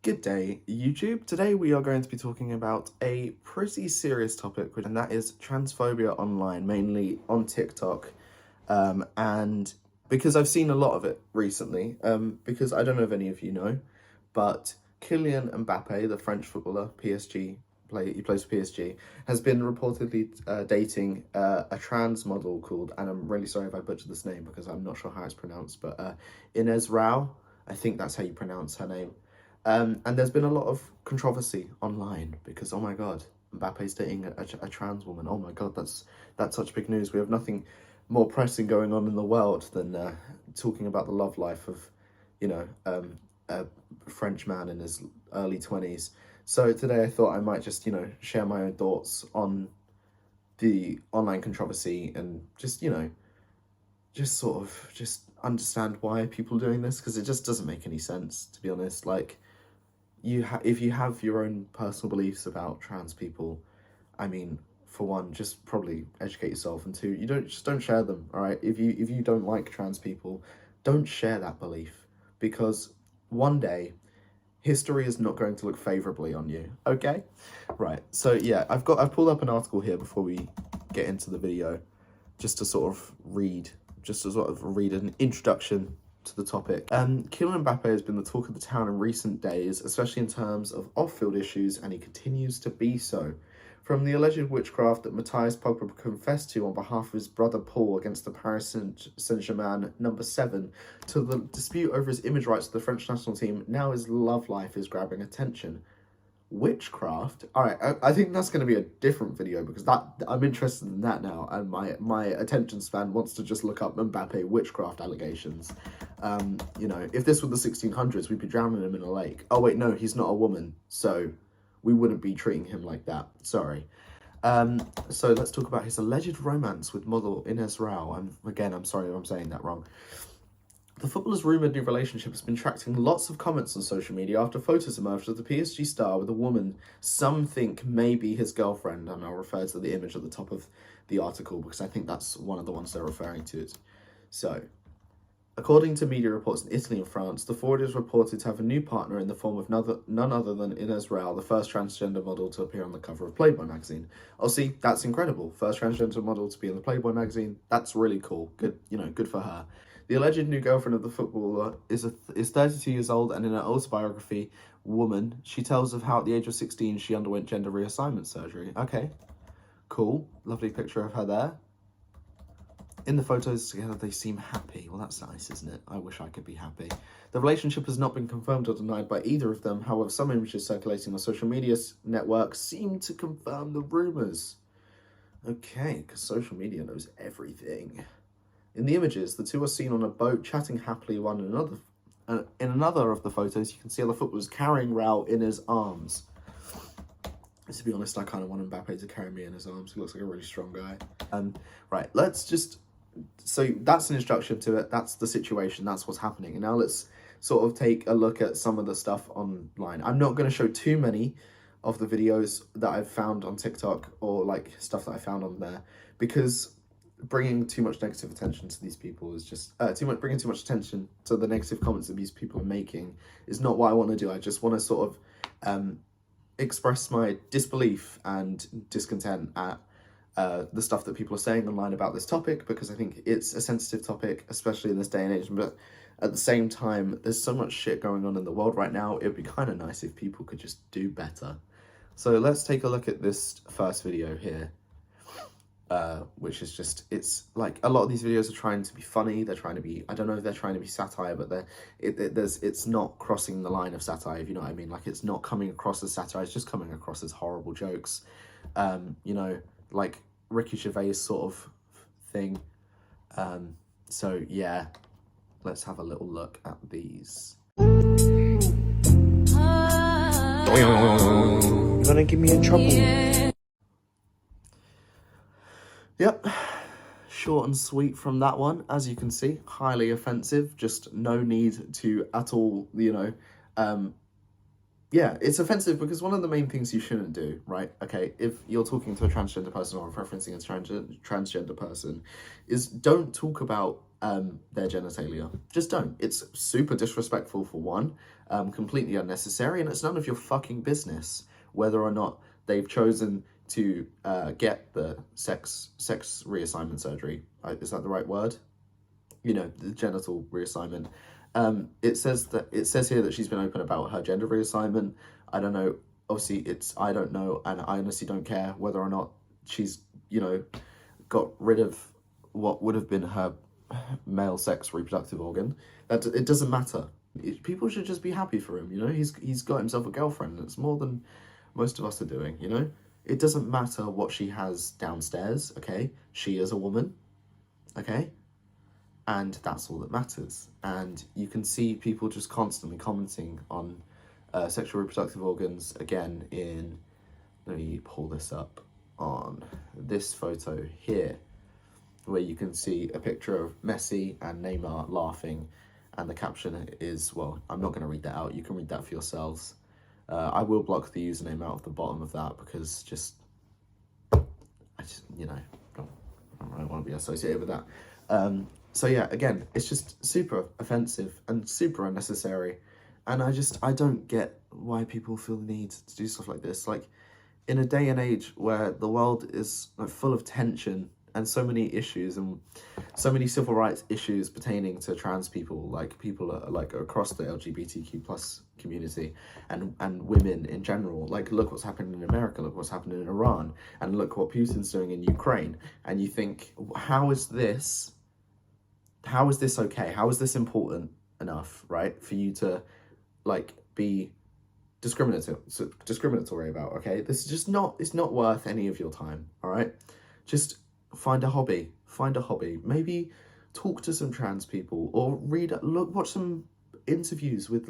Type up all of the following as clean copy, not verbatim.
Good day, YouTube. Today we are going to be talking about a pretty serious topic, and that is transphobia online, mainly on TikTok. And because I've seen a lot of it recently, because I don't know if any of you know, but Kylian Mbappe, the French footballer, he plays for PSG, has been reportedly dating a trans model called, and I'm really sorry if I butchered this name because I'm not sure how it's pronounced, but Ines Rau, I think that's how you pronounce her name. And there's been a lot of controversy online because, oh my God, Mbappe's dating a trans woman. Oh my God, that's such big news. We have nothing more pressing going on in the world than talking about the love life of, a French man in his early 20s. So today I thought I might just, share my own thoughts on the online controversy and just sort of just understand why people are doing this, because it just doesn't make any sense, to be honest. Like, if you have your own personal beliefs about trans people, I mean, for one, just probably educate yourself, and two, you don't share them. All right, if you don't like trans people, don't share that belief, because one day history is not going to look favorably on you. Okay, right. So yeah, I've pulled up an article here before we get into the video, just to sort of read an introduction to the topic. Kylian Mbappe has been the talk of the town in recent days, especially in terms of off-field issues, and he continues to be so. From the alleged witchcraft that Matthias Pogba confessed to on behalf of his brother Paul against the Paris Saint-Germain number 7, to the dispute over his image rights to the French national team, now his love life is grabbing attention. Witchcraft? Alright, I think that's going to be a different video, because I'm interested in that now, and my attention span wants to just look up Mbappe witchcraft allegations. If this were the 1600s, we'd be drowning him in a lake. Oh wait, no, he's not a woman, so we wouldn't be treating him like that. Sorry. So let's talk about his alleged romance with model Ines Rau. I'm sorry if I'm saying that wrong. The footballer's rumoured new relationship has been attracting lots of comments on social media after photos emerged of the PSG star with a woman some think may be his girlfriend, and I'll refer to the image at the top of the article because I think that's one of the ones they're referring to. So, according to media reports in Italy and France, the forward is reported to have a new partner in the form of none other than Ines Rau, the first transgender model to appear on the cover of Playboy magazine. Oh, see, that's incredible. First transgender model to be in the Playboy magazine. That's really cool. Good, good for her. The alleged new girlfriend of the footballer is 32 years old, and in her autobiography, Woman, she tells of how at the age of 16 she underwent gender reassignment surgery. Okay, cool. Lovely picture of her there. In the photos together, they seem happy. Well, that's nice, isn't it? I wish I could be happy. The relationship has not been confirmed or denied by either of them. However, some images circulating on social media networks seem to confirm the rumours. Okay, because social media knows everything. In the images, the two are seen on a boat chatting happily one another. In another of the photos, you can see other footballers carrying Rau in his arms. To be honest, I kind of want Mbappe to carry me in his arms. He looks like a really strong guy. Right, so that's an introduction to it. That's the situation. That's what's happening. And now let's sort of take a look at some of the stuff online. I'm not going to show too many of the videos that I've found on TikTok or like stuff that I found on there, because bringing too much negative attention to these people is just bringing too much attention to the negative comments that these people are making is not what I want to do. I just want to sort of express my disbelief and discontent at the stuff that people are saying online about this topic, because I think it's a sensitive topic, especially in this day and age. But at the same time, there's so much shit going on in the world right now. It would be kind of nice if people could just do better. So let's take a look at this first video here. Which is just, it's like a lot of these videos are trying to be funny. They're trying to be, I don't know if they're trying to be satire, but it's not crossing the line of satire, if you know what I mean. Like, it's not coming across as satire, it's just coming across as horrible jokes. Like Ricky Gervais sort of thing. So yeah, let's have a little look at these. You're gonna give me in trouble. Yep, short and sweet from that one. As you can see, highly offensive, just no need to at all, yeah, it's offensive because one of the main things you shouldn't do, right? Okay, if you're talking to a transgender person or referencing a transgender person, is don't talk about their genitalia. Just don't. It's super disrespectful for one, completely unnecessary, and it's none of your fucking business whether or not they've chosen to get the sex reassignment surgery. Is that the right word? You know, the genital reassignment. It says here that she's been open about her gender reassignment. I don't know. Obviously, I don't know, and I honestly don't care whether or not she's, you know, got rid of what would have been her male sex reproductive organ. That it doesn't matter. People should just be happy for him. You know, he's got himself a girlfriend. It's more than most of us are doing. You know, it doesn't matter what she has downstairs. Okay, she is a woman. Okay. And that's all that matters. And you can see people just constantly commenting on sexual reproductive organs again in, let me pull this up, on this photo here, where you can see a picture of Messi and Neymar laughing, and the caption is, well, I'm not going to read that out, you can read that for yourselves. I will block the username out of the bottom of that because I just, you know, I don't really want to be associated with that. So yeah, again, it's just super offensive and super unnecessary. And I don't get why people feel the need to do stuff like this. Like, in a day and age where the world is like full of tension and so many issues and so many civil rights issues pertaining to trans people, like people are like across the LGBTQ plus community and women in general. Like, look what's happening in America, look what's happening in Iran, and look what Putin's doing in Ukraine. And you think, how is this okay? How is this important enough, right, for you to like be discriminatory about? Okay, this is just not, it's not worth any of your time. All right, just find a hobby, maybe talk to some trans people, or watch some interviews with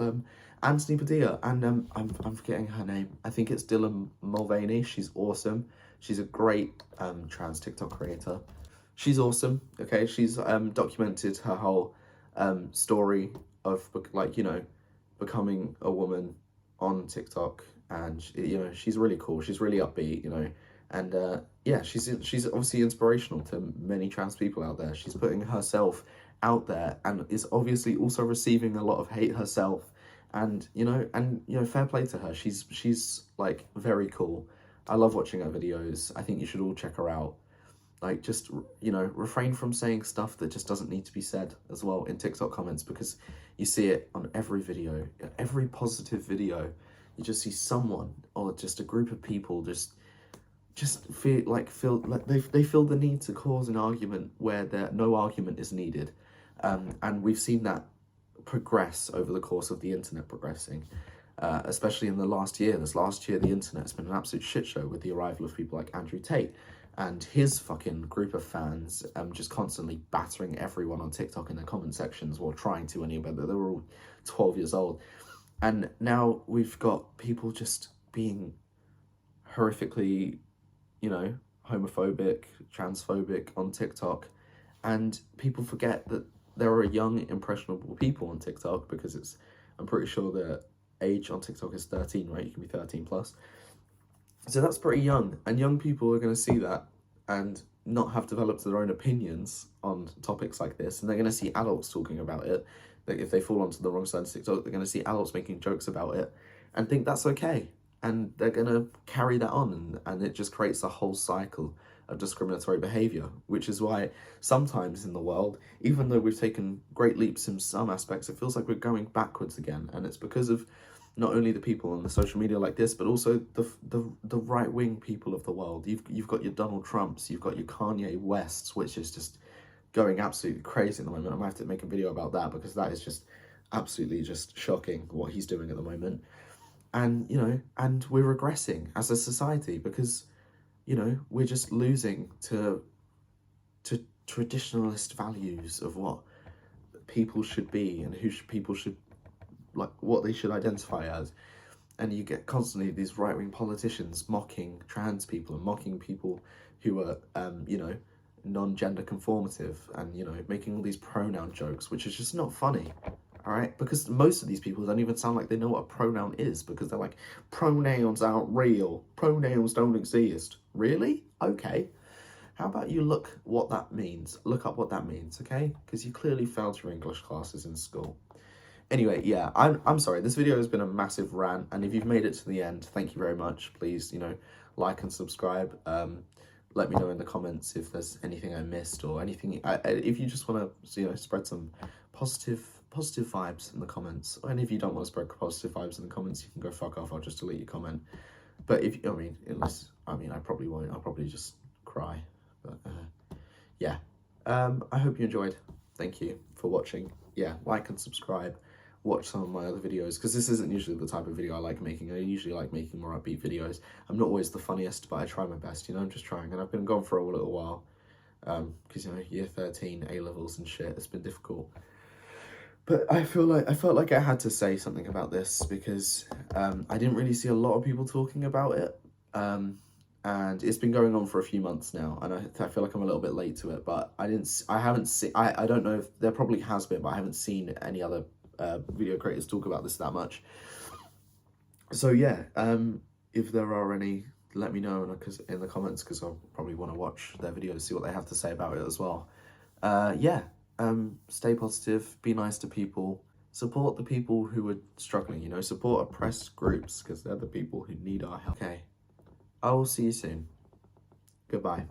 Anthony Padilla and I'm forgetting her name. I think it's Dylan Mulvaney. She's awesome. She's a great trans TikTok creator. She's awesome. Okay, she's documented her whole story of, like, you know, becoming a woman on TikTok, and you know, she's really cool. She's really upbeat, you know, and yeah, she's obviously inspirational to many trans people out there. She's putting herself out there and is obviously also receiving a lot of hate herself, and you know, fair play to her. She's like very cool. I love watching her videos. I think you should all check her out. Like, just, you know, refrain from saying stuff that just doesn't need to be said as well in TikTok comments, because you see it on every video, every positive video. You just see someone or just a group of people just feel like they feel the need to cause an argument where no argument is needed. And we've seen that progress over the course of the internet progressing. Especially in the last year. This last year, the internet's been an absolute shit show with the arrival of people like Andrew Tate and his fucking group of fans, just constantly battering everyone on TikTok in the comment sections, or trying to anyway, but they were all 12 years old. And now we've got people just being horrifically, you know, homophobic, transphobic on TikTok, and people forget that there are young, impressionable people on TikTok, because I'm pretty sure the age on TikTok is 13, right? You can be 13 plus. So that's pretty young, and young people are going to see that and not have developed their own opinions on topics like this, and they're going to see adults talking about it. Like, if they fall onto the wrong side of TikTok, they're going to see adults making jokes about it and think that's okay, and they're going to carry that on, and it just creates a whole cycle of discriminatory behaviour, which is why sometimes in the world, even though we've taken great leaps in some aspects, it feels like we're going backwards again, and it's because of not only the people on the social media like this, but also the right-wing people of the world. You've got your Donald Trumps, you've got your Kanye Wests, which is just going absolutely crazy at the moment. I might have to make a video about that, because that is just absolutely just shocking what he's doing at the moment. And, you know, and we're regressing as a society, because, you know, we're just losing to traditionalist values of what people should be and people should, like, what they should identify as. And you get constantly these right-wing politicians mocking trans people and mocking people who are, you know, non-gender conformative, and, you know, making all these pronoun jokes, which is just not funny, all right? Because most of these people don't even sound like they know what a pronoun is, because they're like, pronouns aren't real, pronouns don't exist. Really? Okay. how about you look up what that means, okay? Because you clearly failed your English classes in school. Anyway, yeah, I'm sorry. This video has been a massive rant, and if you've made it to the end, thank you very much. Please, like and subscribe. Let me know in the comments if there's anything I missed or anything. If you just want to, spread some positive vibes in the comments, and if you don't want to spread positive vibes in the comments, you can go fuck off. I'll just delete your comment. But I probably won't. I'll probably just cry. But yeah, I hope you enjoyed. Thank you for watching. Yeah, like and subscribe. Watch some of my other videos, because this isn't usually the type of video I like making. I usually like making more upbeat videos. I'm not always the funniest, but I try my best, I'm just trying. And I've been gone for a little while, because, year 13, A-levels and shit, it's been difficult. But I felt like I had to say something about this, because I didn't really see a lot of people talking about it. And it's been going on for a few months now, and I feel like I'm a little bit late to it, but I don't know if there probably has been, but I haven't seen any other video creators talk about this that much. So yeah, if there are any, let me know in the comments, because I'll probably want to watch their videos, see what they have to say about it as well. Yeah, stay positive, be nice to people, support the people who are struggling, support oppressed groups, because they're the people who need our help. Okay, I will see you soon. Goodbye.